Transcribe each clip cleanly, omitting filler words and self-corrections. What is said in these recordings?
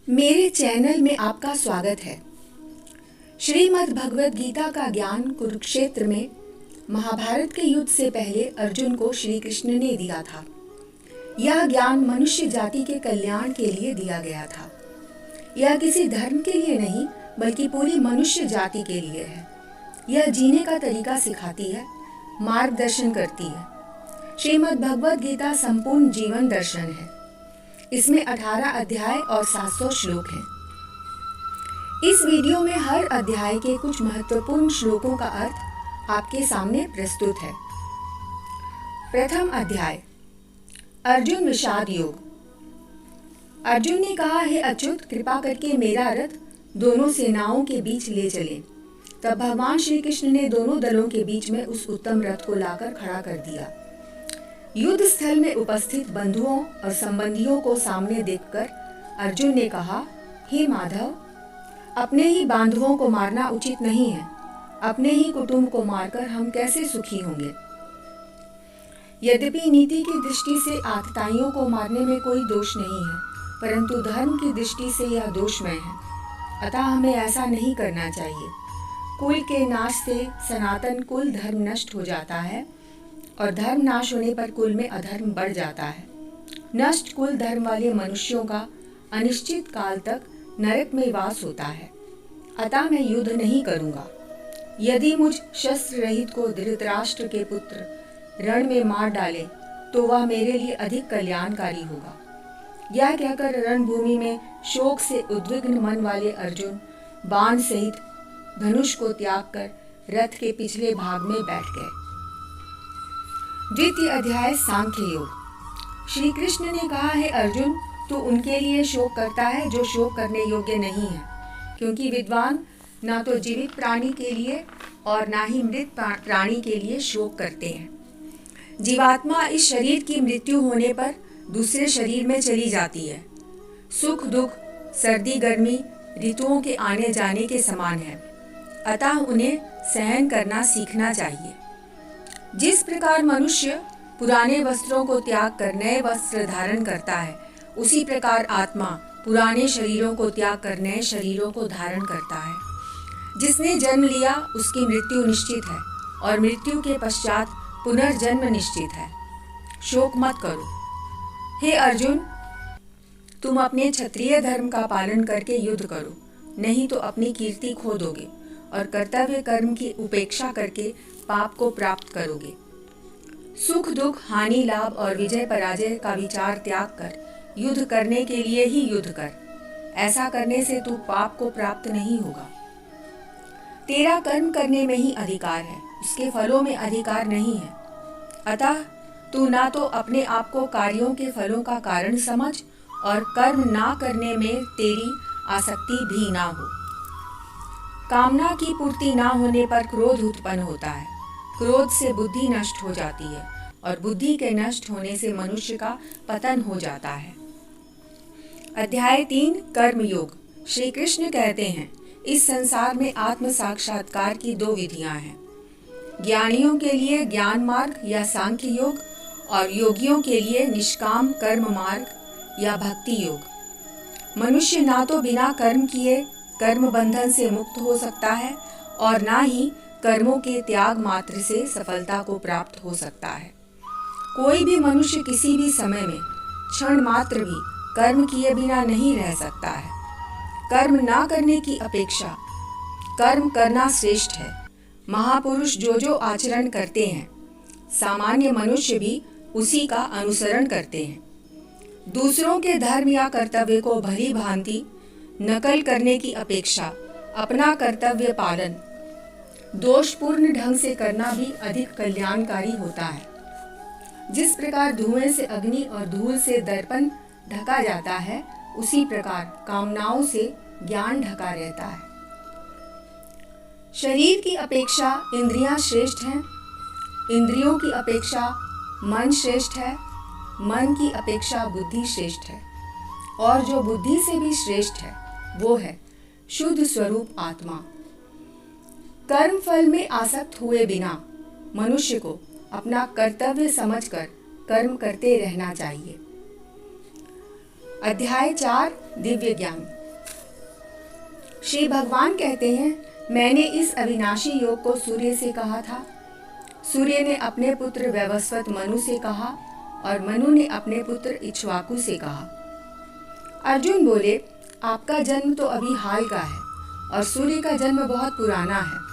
मेरे चैनल में आपका स्वागत है। श्रीमद् भगवद गीता का ज्ञान कुरुक्षेत्र में महाभारत के युद्ध से पहले अर्जुन को श्री कृष्ण ने दिया था। यह ज्ञान मनुष्य जाति के कल्याण के लिए दिया गया था। यह किसी धर्म के लिए नहीं बल्कि पूरी मनुष्य जाति के लिए है। यह जीने का तरीका सिखाती है, मार्गदर्शन करती है। श्रीमद् भगवद गीता संपूर्ण जीवन दर्शन है। इसमें 18 अध्याय और 700 श्लोक हैं। इस वीडियो में हर अध्याय के कुछ महत्वपूर्ण श्लोकों का अर्थ आपके सामने प्रस्तुत है। प्रथम अध्याय, अर्जुन विषाद योग। अर्जुन ने कहा, हे अच्युत, कृपा करके मेरा रथ दोनों सेनाओं के बीच ले चले। तब भगवान श्री कृष्ण ने दोनों दलों के बीच में उस उत्तम रथ को लाकर खड़ा कर दिया। युद्ध स्थल में उपस्थित बंधुओं और संबंधियों को सामने देखकर अर्जुन ने कहा, हे माधव, अपने ही बांधवों को मारना उचित नहीं है। अपने ही कुटुंब को मारकर हम कैसे सुखी होंगे। यद्यपि नीति की दृष्टि से आतताइयों को मारने में कोई दोष नहीं है, परंतु धर्म की दृष्टि से यह दोषमय है। अतः हमें ऐसा नहीं करना चाहिए। कुल के नाश से सनातन कुल धर्म नष्ट हो जाता है और धर्म नाश होने पर कुल में अधर्म बढ़ जाता है। नष्ट कुल धर्म वाले मनुष्यों का अनिश्चित काल तक नरक में वास होता है। अतः मैं युद्ध नहीं करूंगा। यदि मुझ शस्त्र रहित को धृतराष्ट्र के पुत्र रण में मार डाले तो वह मेरे लिए अधिक कल्याणकारी होगा। यह कहकर रणभूमि में शोक से उद्विग्न मन वाले अर्जुन बाण सहित धनुष को त्याग कर रथ के पिछले भाग में बैठ गए। द्वितीय अध्याय, सांख्य योग। श्री कृष्ण ने कहा, है अर्जुन, तू उनके लिए शोक करता है जो शोक करने योग्य नहीं है, क्योंकि विद्वान ना तो जीवित प्राणी के लिए और ना ही मृत प्राणी के लिए शोक करते हैं। जीवात्मा इस शरीर की मृत्यु होने पर दूसरे शरीर में चली जाती है। सुख दुख, सर्दी गर्मी ऋतुओं के आने जाने के समान है। अतः उन्हें सहन करना सीखना चाहिए। जिस प्रकार मनुष्य पुराने वस्त्रों को त्याग कर नए वस्त्र धारण करता है, उसी प्रकार आत्मा पुराने शरीरों को त्याग कर नए शरीरों को धारण करता है। जिसने जन्म लिया उसकी मृत्यु निश्चित है और मृत्यु के पश्चात पुनर्जन्म निश्चित है। शोक मत करो। हे अर्जुन, तुम अपने क्षत्रिय धर्म का पालन करके युद्ध करो, नहीं तो अपनी कीर्ति खो दोगे और कर्तव्य कर्म की उपेक्षा करके पाप को प्राप्त करोगे। सुख दुख, हानि लाभ और विजय पराजय का विचार त्याग कर युद्ध करने के लिए ही युद्ध कर। ऐसा करने से तू पाप को प्राप्त नहीं होगा। तेरा कर्म करने में ही अधिकार है, उसके फलों में अधिकार नहीं है। अतः तू ना तो अपने आप को कार्यों के फलों का कारण समझ और कर्म ना करने में तेरी आसक्ति भी ना हो। कामना की पूर्ति ना होने पर क्रोध उत्पन्न होता है। क्रोध से बुद्धि नष्ट हो जाती है और बुद्धि के नष्ट होने से मनुष्य का पतन हो जाता है। अध्याय 3, कर्म योग। श्री कृष्ण कहते हैं, इस संसार में आत्म साक्षात्कार की 2 विधियां हैं। ज्ञानियों के लिए ज्ञान मार्ग या सांख्य योग और योगियों के लिए निष्काम कर्म मार्ग या भक्ति योग। मनुष्य ना तो बिना कर्म किए कर्म बंधन से मुक्त हो सकता है और ना ही कर्मों के त्याग मात्र से सफलता को प्राप्त हो सकता है। कोई भी मनुष्य किसी भी समय में क्षण मात्र भी कर्म किए बिना नहीं रह सकता है। कर्म ना करने की अपेक्षा कर्म करना श्रेष्ठ है। महापुरुष जो जो आचरण करते हैं, सामान्य मनुष्य भी उसी का अनुसरण करते हैं। दूसरों के धर्म या कर्तव्य को भली भांति नकल करने की अपेक्षा अपना कर्तव्य पालन दोषपूर्ण ढंग से करना भी अधिक कल्याणकारी होता है। जिस प्रकार धुएं से अग्नि और धूल से दर्पण ढका जाता है, उसी प्रकार कामनाओं से ज्ञान ढका रहता है। शरीर की अपेक्षा इंद्रियां श्रेष्ठ हैं, इंद्रियों की अपेक्षा मन श्रेष्ठ है, मन की अपेक्षा बुद्धि श्रेष्ठ है, और जो बुद्धि से भी श्रेष्ठ है वो है शुद्ध स्वरूप आत्मा। कर्म फल में आसक्त हुए बिना मनुष्य को अपना कर्तव्य समझकर कर्म करते रहना चाहिए। अध्याय 4, दिव्य ज्ञान। श्री भगवान कहते हैं, मैंने इस अविनाशी योग को सूर्य से कहा था। सूर्य ने अपने पुत्र वैवस्वत मनु से कहा और मनु ने अपने पुत्र इक्ष्वाकु से कहा। अर्जुन बोले, आपका जन्म तो अभी हाल का है और सूर्य का जन्म बहुत पुराना है।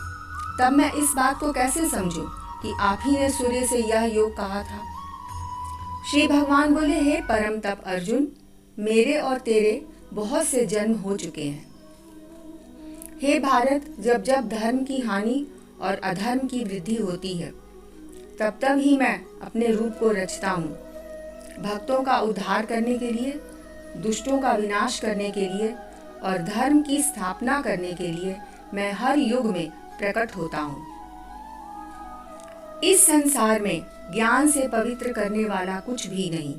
तब मैं इस बात को कैसे समझूं कि आप ही ने सूर्य से यह योग कहा था। श्री भगवान बोले, हे परम तप अर्जुन, मेरे और तेरे बहुत से जन्म हो चुके हैं। हे भारत, जब जब धर्म की हानि और अधर्म की वृद्धि होती है, तब तब ही मैं अपने रूप को रचता हूँ। भक्तों का उद्धार करने के लिए, दुष्टों का विनाश करने के लिए और धर्म की स्थापना करने के लिए मैं हर युग में प्रकट होता हूँ। इस संसार में ज्ञान से पवित्र करने वाला कुछ भी नहीं।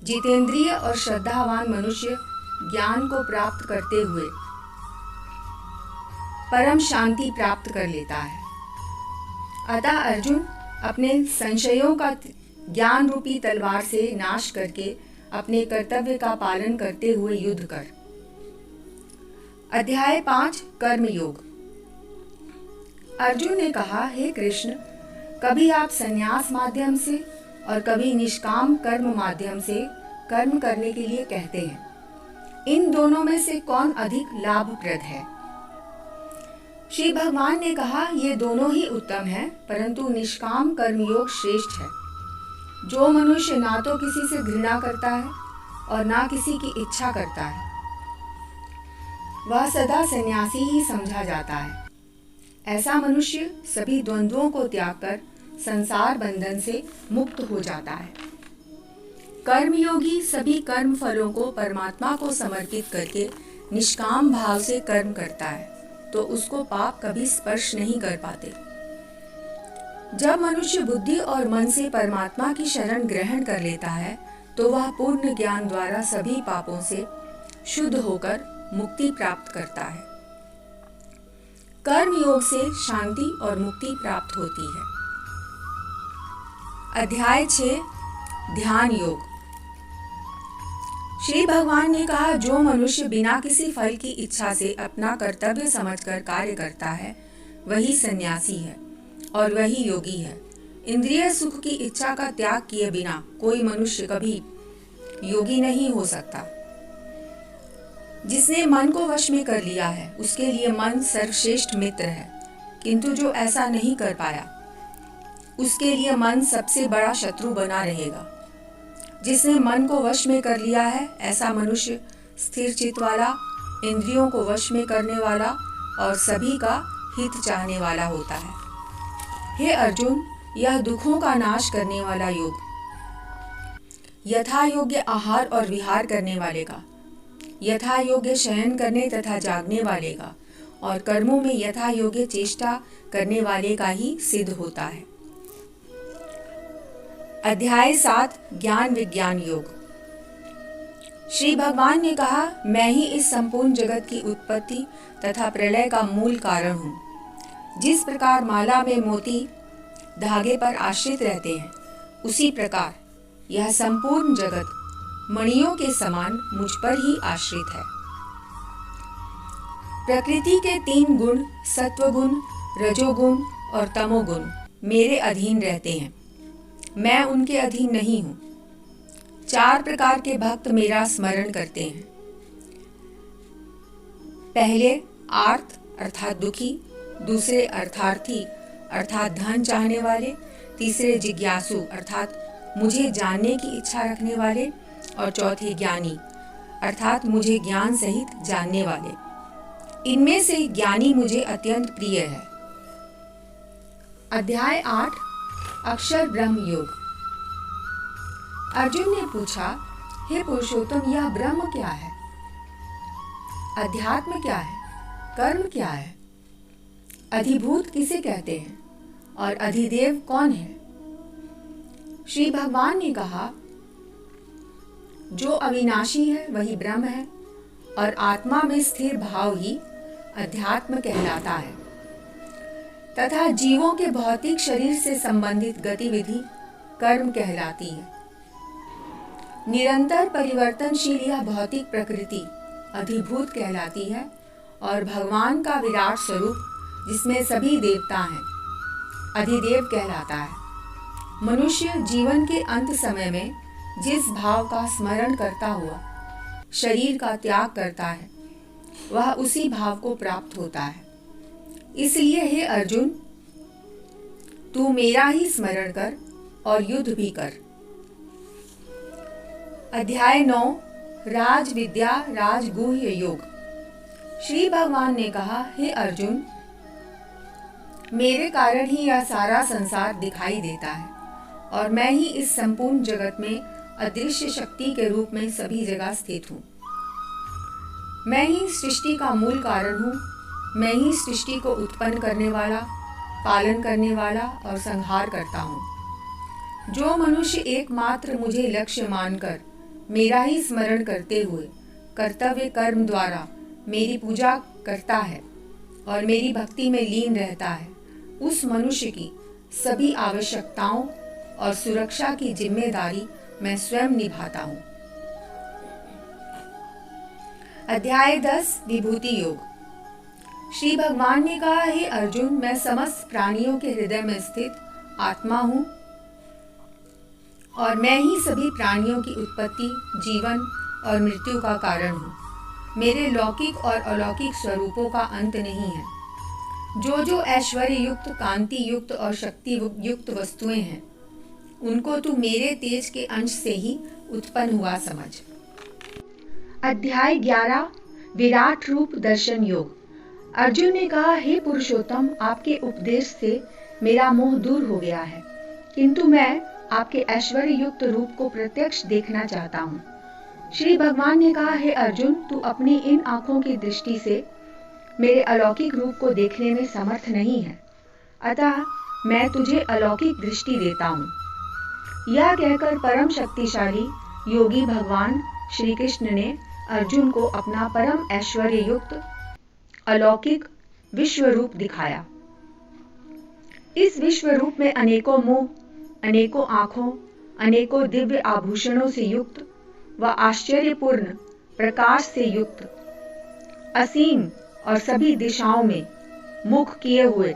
जितेंद्रिय और श्रद्धावान मनुष्य ज्ञान को प्राप्त करते हुए परम शांति प्राप्त कर लेता है। अतः अर्जुन, अपने संशयों का ज्ञान रूपी तलवार से नाश करके अपने कर्तव्य का पालन करते हुए युद्ध कर। अध्याय 5 कर्म योग। अर्जुन ने कहा, हे कृष्ण, कभी आप संन्यास माध्यम से और कभी निष्काम कर्म माध्यम से कर्म करने के लिए कहते हैं। इन दोनों में से कौन अधिक लाभप्रद है? श्री भगवान ने कहा, ये दोनों ही उत्तम है, परंतु निष्काम कर्मयोग श्रेष्ठ है। जो मनुष्य ना तो किसी से घृणा करता है और ना किसी की इच्छा करता है, वह सदा सन्यासी ही समझा जाता है। ऐसा मनुष्य सभी द्वंद्वों को त्याग कर संसार बंधन से मुक्त हो जाता है। कर्मयोगी सभी कर्म फलों को परमात्मा को समर्पित करके निष्काम भाव से कर्म करता है, तो उसको पाप कभी स्पर्श नहीं कर पाते। जब मनुष्य बुद्धि और मन से परमात्मा की शरण ग्रहण कर लेता है, तो वह पूर्ण ज्ञान द्वारा सभी पापों से शुद्ध होकर मुक्ति प्राप्त करता है। कर्म योग से शांति और मुक्ति प्राप्त होती है। अध्याय 6 ध्यान योग। श्री भगवान ने कहा, जो मनुष्य बिना किसी फल की इच्छा से अपना कर्तव्य समझकर कार्य करता है, वही सन्यासी है और वही योगी है। इंद्रिय सुख की इच्छा का त्याग किए बिना कोई मनुष्य कभी योगी नहीं हो सकता। जिसने मन को वश में कर लिया है, उसके लिए मन सर्वश्रेष्ठ मित्र है, किंतु जो ऐसा नहीं कर पाया, उसके लिए मन सबसे बड़ा शत्रु बना रहेगा। जिसने मन को वश में कर लिया है, ऐसा मनुष्य स्थिर चित्त वाला, इंद्रियों को वश में करने वाला और सभी का हित चाहने वाला होता है। हे अर्जुन, यह दुखों का नाश करने वाला योग, यथा योग्य आहार और विहार करने वाले का, यथा योग्य शयन करने तथा जागने वाले का और कर्मों में यथा योग्य चेष्टा करने वाले का ही सिद्ध होता है। अध्याय 7 ज्ञान विज्ञान योग। श्री भगवान ने कहा, मैं ही इस संपूर्ण जगत की उत्पत्ति तथा प्रलय का मूल कारण हूँ। जिस प्रकार माला में मोती धागे पर आश्रित रहते हैं, उसी प्रकार यह संपूर्ण जगत मणियों के समान मुझ पर ही आश्रित है। प्रकृति के 3 गुण, सत्वगुण, रजोगुण और तमोगुण मेरे अधीन रहते हैं। मैं उनके अधीन नहीं हूँ। 4 प्रकार के भक्त मेरा स्मरण करते हैं। पहले आर्त अर्थात दुखी, दूसरे अर्थार्थी अर्थात धन चाहने वाले, तीसरे जिज्ञासु अर्थात मुझे जानने की इच्छा रखने वाले और चौथे ज्ञानी अर्थात मुझे ज्ञान सहित जानने वाले। इनमें से ज्ञानी मुझे अत्यंत प्रिय है। अध्याय 8 अक्षर ब्रह्म योग। अर्जुन ने पूछा, हे पुरुषोत्तम, यह ब्रह्म क्या है? अध्यात्म क्या है? कर्म क्या है? अधिभूत किसे कहते हैं और अधिदेव कौन है? श्री भगवान ने कहा, जो अविनाशी है वही ब्रह्म है और आत्मा में स्थिर भाव ही अध्यात्म कहलाता है तथा जीवों के भौतिक शरीर से संबंधित गतिविधि कर्म कहलाती है। निरंतर परिवर्तनशील यह भौतिक प्रकृति अधिभूत कहलाती है और भगवान का विराट स्वरूप जिसमें सभी देवता हैं अधिदेव कहलाता है। मनुष्य जीवन के अंत समय में जिस भाव का स्मरण करता हुआ शरीर का त्याग करता है वह उसी भाव को प्राप्त होता है। इसलिए हे अर्जुन, तू मेरा ही स्मरण कर और युद्ध भी कर। अध्याय 9 राज विद्या राजगुह्य योग। श्री भगवान ने कहा, हे अर्जुन, मेरे कारण ही यह सारा संसार दिखाई देता है और मैं ही इस संपूर्ण जगत में अदृश्य शक्ति के रूप में सभी जगह स्थित हूँ। मैं ही सृष्टि का मूल कारण हूँ। मैं ही सृष्टि को उत्पन्न करने वाला, पालन करने वाला और संहार करता हूँ। जो मनुष्य एकमात्र मुझे लक्ष्य मानकर मेरा ही स्मरण करते हुए कर्तव्य कर्म द्वारा मेरी पूजा करता है और मेरी भक्ति में लीन रहता है, उस मनुष्य की सभी आवश्यकताओं और सुरक्षा की जिम्मेदारी मैं स्वयं निभाता हूँ। अध्याय 10 विभूति योग। श्री भगवान ने कहा, हे अर्जुन, मैं समस्त प्राणियों के हृदय में स्थित आत्मा हूँ और मैं ही सभी प्राणियों की उत्पत्ति, जीवन और मृत्यु का कारण हूँ। मेरे लौकिक और अलौकिक स्वरूपों का अंत नहीं है। जो जो ऐश्वर्य युक्त, कांति युक्त और शक्ति युक्त वस्तुएं हैं उनको तू मेरे तेज के अंश से ही उत्पन्न हुआ समझ। अध्याय 11 विराट रूप दर्शन योग। अर्जुन ने कहा, हे पुरुषोत्तम, आपके उपदेश से मेरा मोह दूर हो गया है, किंतु मैं आपके ऐश्वर्य युक्त रूप को प्रत्यक्ष देखना चाहता हूँ। श्री भगवान ने कहा, हे अर्जुन, तू अपनी इन आंखों की दृष्टि से मेरे अलौकिक रूप को देखने में समर्थ नहीं है, अतः मैं तुझे अलौकिक दृष्टि देता हूँ। यह कहकर परम शक्तिशाली योगी भगवान श्री कृष्ण ने अर्जुन को अपना परम ऐश्वर्य युक्त अलौकिक विश्व रूप दिखाया। इस विश्व रूप में अनेकों मुंह, अनेकों आंखों, अनेकों दिव्य आभूषणों से युक्त व आश्चर्यपूर्ण प्रकाश से युक्त, असीम और सभी दिशाओं में मुख किए हुए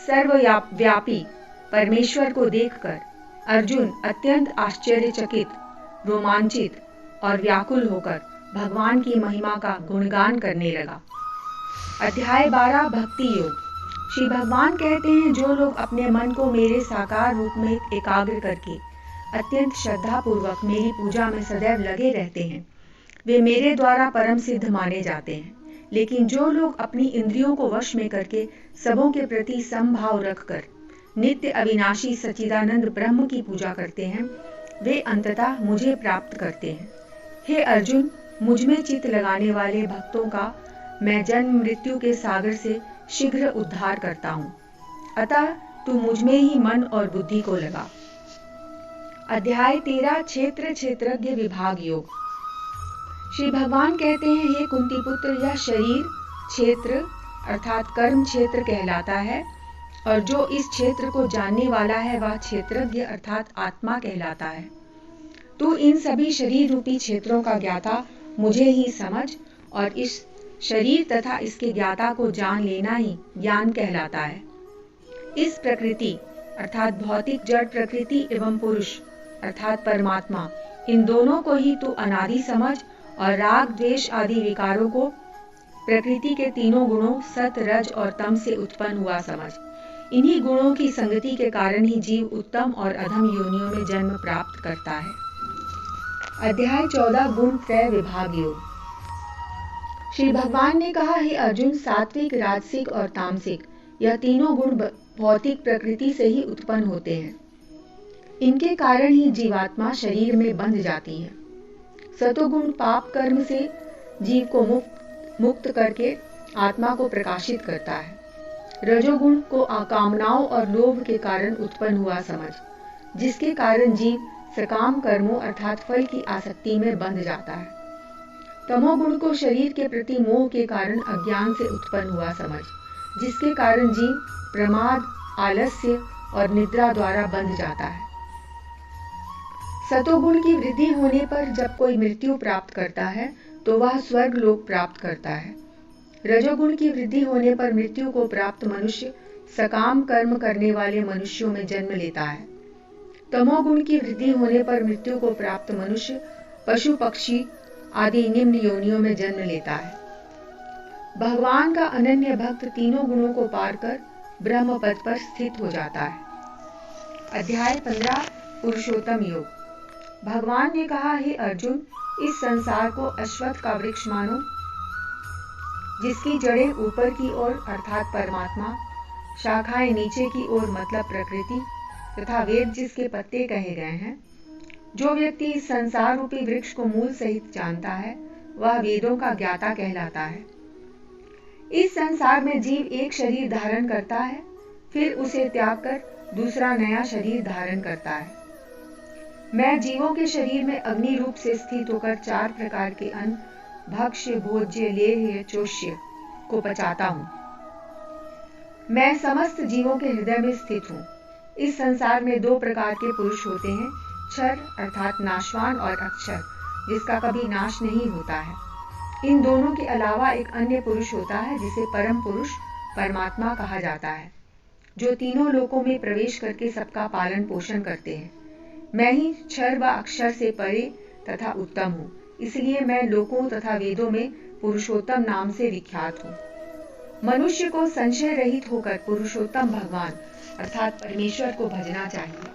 सर्वव्यापी परमेश्वर को देखकर अर्जुन अत्यंत आश्चर्यचकित, रोमांचित और व्याकुल होकर भगवान की महिमा का गुणगान करने लगा। अध्याय 12 भक्ति योग। श्री भगवान कहते हैं, जो लोग अपने मन को मेरे साकार रूप में एकाग्र करके अत्यंत श्रद्धा पूर्वक मेरी पूजा में सदैव लगे रहते हैं, वे मेरे द्वारा परम सिद्ध माने जाते हैं। लेकिन जो लोग अपनी इंद्रियों को वश में करके सबों के प्रति समभाव रखकर नित्य अविनाशी सच्चिदानंद ब्रह्म की पूजा करते हैं, वे अंततः मुझे प्राप्त करते हैं। हे अर्जुन, मुझ में चित्त लगाने वाले भक्तों का मैं जन्म मृत्यु के सागर से शीघ्र उद्धार करता हूँ, अतः तू मुझ में ही मन और बुद्धि को लगा। अध्याय 13 क्षेत्र क्षेत्रज्ञ विभाग योग। श्री भगवान कहते हैं, हे कुंती पुत्र, यह शरीर क्षेत्र अर्थात कर्म क्षेत्र कहलाता है और जो इस क्षेत्र को जानने वाला है वह क्षेत्रज्ञ अर्थात आत्मा कहलाता है। तू इन सभी शरीर रूपी क्षेत्रों का ज्ञाता मुझे ही समझ और इस शरीर तथा इसके ज्ञाता को जान लेना ही ज्ञान कहलाता है। इस प्रकृति अर्थात भौतिक जड़ प्रकृति एवं पुरुष अर्थात परमात्मा, इन दोनों को ही तू अनादि समझ और राग द्वेष आदि विकारों को प्रकृति के तीनों गुणों सत रज और तम से उत्पन्न हुआ समझ। इन्हीं गुणों की संगति के कारण ही जीव उत्तम और अधम योनियों में जन्म प्राप्त करता है। अध्याय 14 गुण त्रय विभाग योग। श्री भगवान ने कहा, हे अर्जुन, सात्विक, राजसिक और तामसिक यह तीनों गुण भौतिक प्रकृति से ही उत्पन्न होते हैं। इनके कारण ही जीवात्मा शरीर में बंध जाती है। सतोगुण पाप कर्म से जीव को मुक्त करके आत्मा को प्रकाशित करता है। रजोगुण को कामनाओं और लोभ के कारण उत्पन्न हुआ समझ, जिसके कारण जीव सकाम कर्मों अर्थात फल की आसक्ति में बंध जाता है। तमोगुण को शरीर के प्रति मोह के कारण अज्ञान से उत्पन्न हुआ समझ, जिसके कारण जीव प्रमाद, आलस्य और निद्रा द्वारा बंध जाता है। सतोगुण की वृद्धि होने पर जब कोई मृत्यु प्राप्त करता है तो वह स्वर्ग लोक प्राप्त करता है। रजोगुण की वृद्धि होने पर मृत्यु को प्राप्त मनुष्य सकाम कर्म करने वाले मनुष्यों में जन्म लेता है। तमोगुण की वृद्धि होने पर मृत्यु को प्राप्त मनुष्य पशु पक्षी आदि निम्न योनियों में जन्म लेता है। भगवान का अनन्य भक्त तीनों गुणों को पार कर ब्रह्म पद पर स्थित हो जाता है। अध्याय 15 पुरुषोत्तम योग। भगवान ने कहा, हे अर्जुन, इस संसार को अश्वत्थ का वृक्ष मानो, जिसकी जड़ें ऊपर की ओर अर्थात परमात्मा, शाखाएं नीचे की ओर मतलब प्रकृति तथा वेद जिसके पत्ते कहे गए हैं। जो व्यक्ति इस संसार रूपी वृक्ष को मूल सहित जानता है वह वेदों का ज्ञाता कहलाता है। इस संसार में जीव एक शरीर धारण करता है, फिर उसे त्याग कर दूसरा नया शरीर धारण करता है। मैं जीवों के शरीर में अग्नि रूप से स्थित होकर 4 प्रकार के अन्न भक्ष्य भोज्य लेह्य चोष्य को पचाता हूँ। मैं समस्त जीवों के हृदय में स्थित हूँ। इस संसार में 2 प्रकार के पुरुष होते हैं, क्षर अर्थात नाशवान और अक्षर जिसका कभी नाश नहीं होता है। इन दोनों के अलावा एक अन्य पुरुष होता है जिसे परम पुरुष परमात्मा कहा जाता है, जो तीनों लोकों में प्रवेश करके सबका पालन पोषण करते हैं। मैं ही क्षर व अक्षर से परे तथा उत्तम हूँ, इसलिए मैं लोकों तथा वेदों में पुरुषोत्तम नाम से विख्यात हूँ। मनुष्य को संशय रहित होकर पुरुषोत्तम भगवान अर्थात परमेश्वर को भजना चाहिए।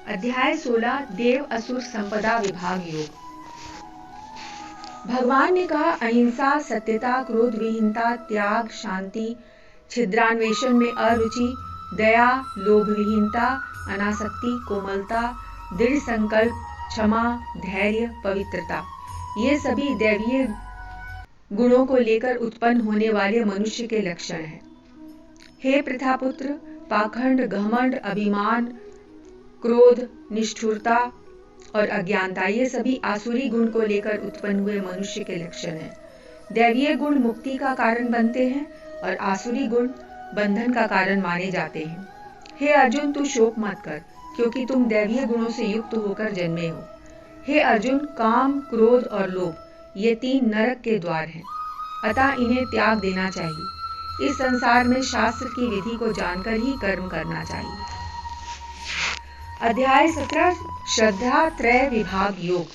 अध्याय 16 देव असुर संपदा विभाग योग। भगवान ने कहा, अहिंसा, सत्यता, क्रोध विहीनता, त्याग, शांति, छिद्रान्वेषण में अरुचि, दया, लोभ विहीनता, अनासक्ति, कोमलता, दृढ़ संकल्प, क्षमा, धैर्य, पवित्रता, ये सभी दैवीय गुणों को लेकर उत्पन्न होने वाले मनुष्य के लक्षण हैं। हे प्रथापुत्र, पाखंड, घमंड, अभिमान, क्रोध, निष्ठुरता और अज्ञानता, ये सभी आसुरी गुण को लेकर उत्पन्न हुए मनुष्य के लक्षण हैं। दैवीय गुण मुक्ति का कारण बनते हैं और आसुरी गुण बंधन का कारण माने जाते हैं। हे अर्जुन, तू शोक मत कर, क्योंकि तुम दैवीय गुणों से युक्त होकर जन्मे हो। हे अर्जुन, काम, क्रोध और लोभ ये 3 नरक के द्वार हैं, अतः इन्हें त्याग देना चाहिए। इस संसार में शास्त्र की विधि को जानकर ही कर्म करना चाहिए। अध्याय 17 श्रद्धा त्रय विभाग योग।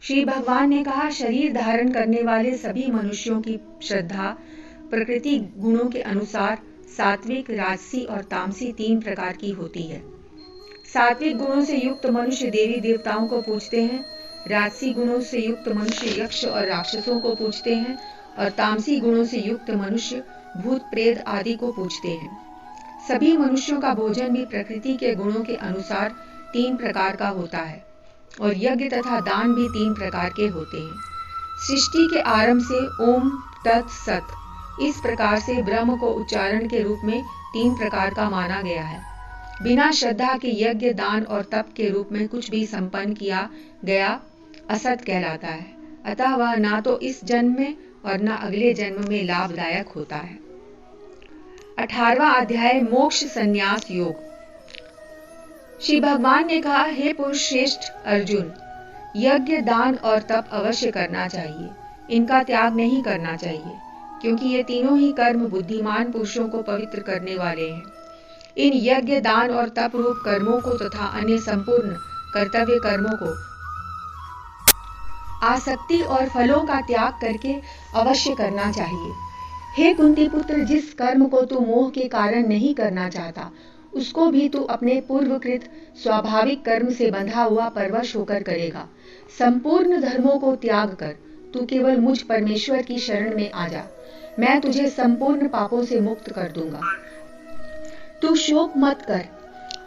श्री भगवान ने कहा, शरीर धारण करने वाले सभी मनुष्यों की श्रद्धा प्रकृति गुणों के अनुसार सात्विक, राजसी और तामसी 3 प्रकार की होती है। सात्विक गुणों से युक्त मनुष्य देवी देवताओं को पूजते हैं, राजसी गुणों से युक्त मनुष्य यक्ष और राक्षसों को पूजते हैं और तामसी गुणों से युक्त मनुष्य भूत प्रेत आदि को पूजते हैं। सभी मनुष्यों का भोजन भी प्रकृति के गुणों के अनुसार 3 प्रकार का होता है और यज्ञ तथा दान भी 3 प्रकार के होते हैं। सृष्टि के आरंभ से ओम तत् सत इस प्रकार से ब्रह्म को उच्चारण के रूप में 3 प्रकार का माना गया है। बिना श्रद्धा के यज्ञ, दान और तप के रूप में कुछ भी संपन्न किया गया असत कहलाता है, अतः वह ना तो इस जन्म में और न अगले जन्म में लाभदायक होता है। 18वां अध्याय मोक्ष संन्यास योग। श्री भगवान ने कहा, हे पुरुष श्रेष्ठ अर्जुन, यज्ञ, दान और तप अवश्य करना चाहिए, इनका त्याग नहीं करना चाहिए, क्योंकि ये तीनों ही कर्म बुद्धिमान पुरुषों को पवित्र करने वाले हैं। इन यज्ञ, दान और तप रूप कर्मों को तथा अन्य संपूर्ण कर्तव्य कर्मों को आसक्ति और फलों का त्याग करके अवश्य करना चाहिए। हे कुंती पुत्र, जिस कर्म को तू मोह के कारण नहीं करना चाहता, उसको भी तू अपने पूर्वकृत स्वाभाविक कर्म से बंधा हुआ परवश होकर करेगा। संपूर्ण धर्मों को त्याग कर तू केवल मुझ परमेश्वर की शरण में आ जा, मैं तुझे संपूर्ण पापों से मुक्त कर दूंगा। तू शोक मत कर।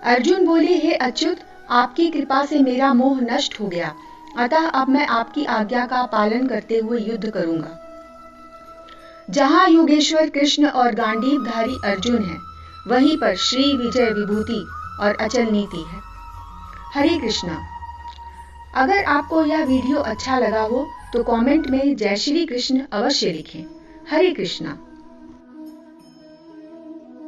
अर्जुन बोले, हे अच्युत, आपकी कृपा से मेरा मोह नष्ट हो गया, अतः अब मैं आपकी आज्ञा का पालन करते हुए युद्ध करूंगा। जहां योगेश्वर कृष्ण और गांडीवधारी अर्जुन है, वहीं पर श्री विजय विभूति और अचल नीति है। हरे कृष्णा। अगर आपको यह वीडियो अच्छा लगा हो तो कमेंट में जय श्री कृष्ण अवश्य लिखें। हरे कृष्णा।